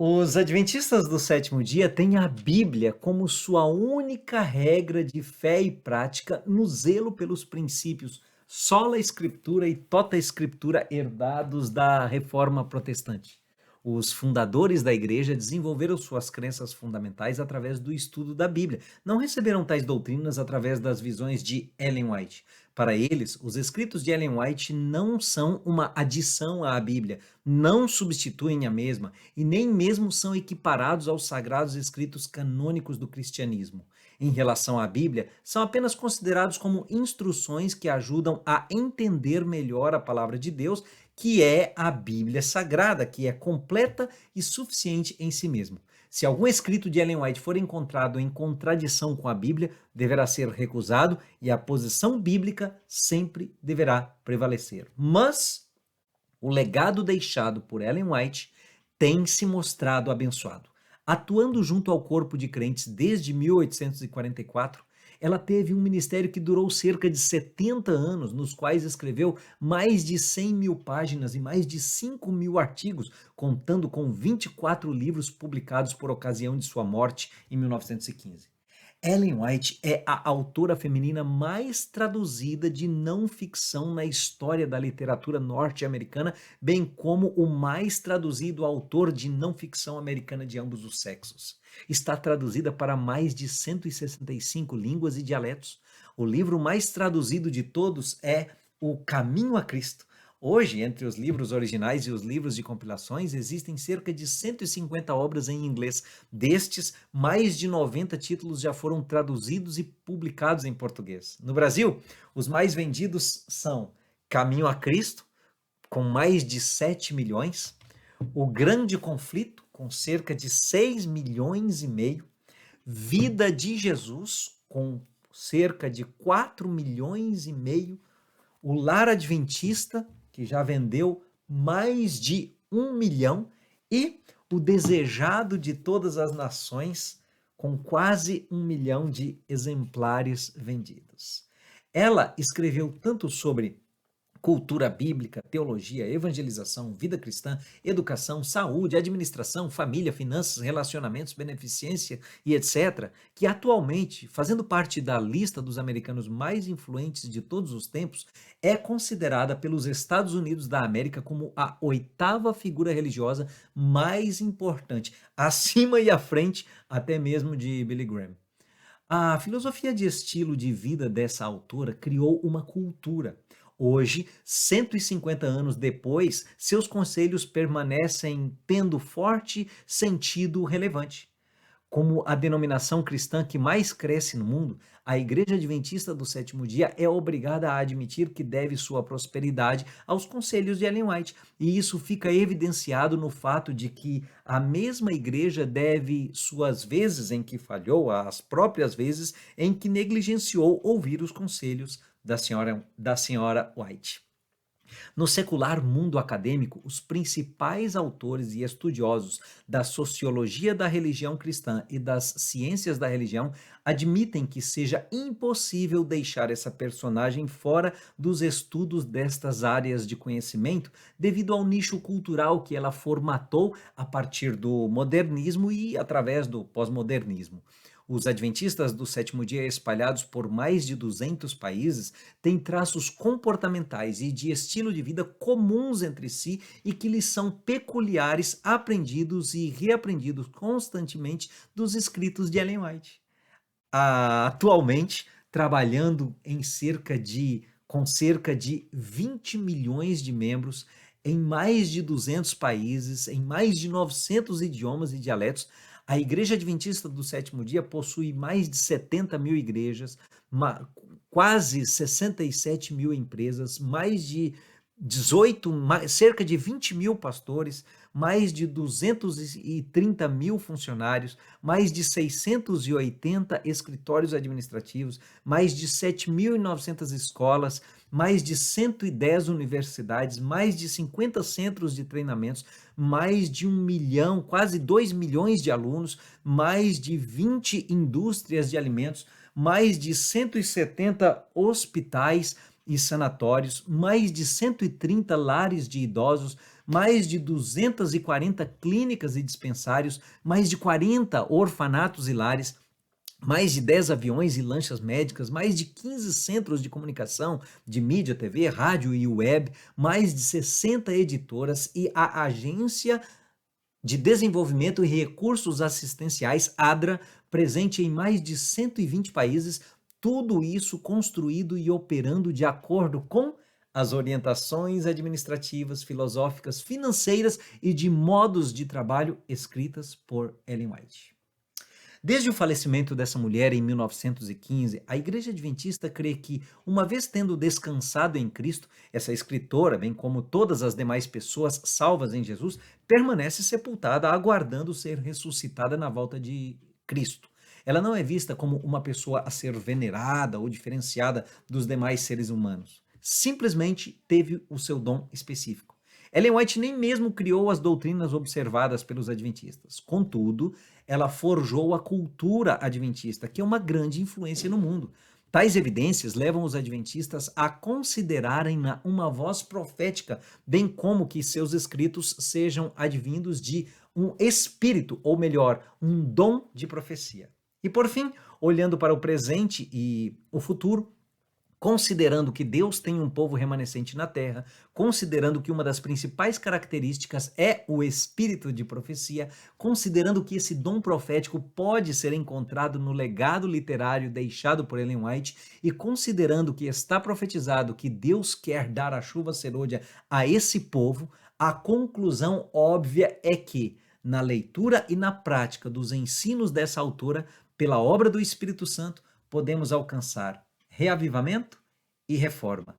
Os adventistas do sétimo dia têm a Bíblia como sua única regra de fé e prática no zelo pelos princípios sola Escritura e tota Escritura herdados da Reforma Protestante. Os fundadores da igreja desenvolveram suas crenças fundamentais através do estudo da Bíblia. Não receberam tais doutrinas através das visões de Ellen White. Para eles, os escritos de Ellen White não são uma adição à Bíblia, não substituem a mesma e nem mesmo são equiparados aos sagrados escritos canônicos do cristianismo. Em relação à Bíblia, são apenas considerados como instruções que ajudam a entender melhor a palavra de Deus, que é a Bíblia Sagrada, que é completa e suficiente em si mesmo. Se algum escrito de Ellen White for encontrado em contradição com a Bíblia, deverá ser recusado e a posição bíblica sempre deverá prevalecer. Mas o legado deixado por Ellen White tem se mostrado abençoado. Atuando junto ao corpo de crentes desde 1844, ela teve um ministério que durou cerca de 70 anos, nos quais escreveu mais de 100 mil páginas e mais de 5 mil artigos, contando com 24 livros publicados por ocasião de sua morte em 1915. Ellen White é a autora feminina mais traduzida de não ficção na história da literatura norte-americana, bem como o mais traduzido autor de não ficção americana de ambos os sexos. Está traduzida para mais de 165 línguas e dialetos. O livro mais traduzido de todos é O Caminho a Cristo. Hoje, entre os livros originais e os livros de compilações, existem cerca de 150 obras em inglês. Destes, mais de 90 títulos já foram traduzidos e publicados em português. No Brasil, os mais vendidos são Caminho a Cristo, com mais de 7 milhões, O Grande Conflito, com cerca de 6 milhões e meio, Vida de Jesus, com cerca de 4 milhões e meio, O Lar Adventista, que já vendeu mais de 1 milhão, e O Desejado de Todas as Nações, com quase 1 milhão de exemplares vendidos. Ela escreveu tanto sobre cultura bíblica, teologia, evangelização, vida cristã, educação, saúde, administração, família, finanças, relacionamentos, beneficência e etc., que atualmente, fazendo parte da lista dos americanos mais influentes de todos os tempos, é considerada pelos Estados Unidos da América como a oitava figura religiosa mais importante, acima e à frente até mesmo de Billy Graham. A filosofia de estilo de vida dessa autora criou uma cultura. Hoje, 150 anos depois, seus conselhos permanecem tendo forte sentido relevante. Como a denominação cristã que mais cresce no mundo, a Igreja Adventista do Sétimo Dia é obrigada a admitir que deve sua prosperidade aos conselhos de Ellen White, e isso fica evidenciado no fato de que a mesma igreja deve suas vezes em que falhou, às próprias vezes em que negligenciou ouvir os conselhos da senhora White. No secular mundo acadêmico, os principais autores e estudiosos da sociologia da religião cristã e das ciências da religião admitem que seja impossível deixar essa personagem fora dos estudos destas áreas de conhecimento devido ao nicho cultural que ela formatou a partir do modernismo e através do pós-modernismo. Os adventistas do sétimo dia, espalhados por mais de 200 países, têm traços comportamentais e de estilo de vida comuns entre si e que lhes são peculiares, aprendidos e reaprendidos constantemente dos escritos de Ellen White. Atualmente, trabalhando com cerca de 20 milhões de membros em mais de 200 países, em mais de 900 idiomas e dialetos, a Igreja Adventista do Sétimo Dia possui mais de 70 mil igrejas, quase 67 mil empresas, mais de 18, cerca de 20 mil pastores, mais de 230 mil funcionários, mais de 680 escritórios administrativos, mais de 7.900 escolas, mais de 110 universidades, mais de 50 centros de treinamentos, mais de 1 milhão, quase 2 milhões de alunos, mais de 20 indústrias de alimentos, mais de 170 hospitais e sanatórios, mais de 130 lares de idosos, mais de 240 clínicas e dispensários, mais de 40 orfanatos e lares, mais de 10 aviões e lanchas médicas, mais de 15 centros de comunicação, de mídia, TV, rádio e web, mais de 60 editoras e a Agência de Desenvolvimento e Recursos Assistenciais, ADRA, presente em mais de 120 países, tudo isso construído e operando de acordo com as orientações administrativas, filosóficas, financeiras e de modos de trabalho escritas por Ellen White. Desde o falecimento dessa mulher em 1915, a Igreja Adventista crê que, uma vez tendo descansado em Cristo, essa escritora, bem como todas as demais pessoas salvas em Jesus, permanece sepultada, aguardando ser ressuscitada na volta de Cristo. Ela não é vista como uma pessoa a ser venerada ou diferenciada dos demais seres humanos. Simplesmente teve o seu dom específico. Ellen White nem mesmo criou as doutrinas observadas pelos adventistas. Contudo, ela forjou a cultura adventista, que é uma grande influência no mundo. Tais evidências levam os adventistas a considerarem-na uma voz profética, bem como que seus escritos sejam advindos de um espírito, ou melhor, um dom de profecia. E por fim, olhando para o presente e o futuro, considerando que Deus tem um povo remanescente na terra, considerando que uma das principais características é o espírito de profecia, considerando que esse dom profético pode ser encontrado no legado literário deixado por Ellen White e considerando que está profetizado que Deus quer dar a chuva serôdia a esse povo, a conclusão óbvia é que, na leitura e na prática dos ensinos dessa autora, pela obra do Espírito Santo, podemos alcançar reavivamento e reforma.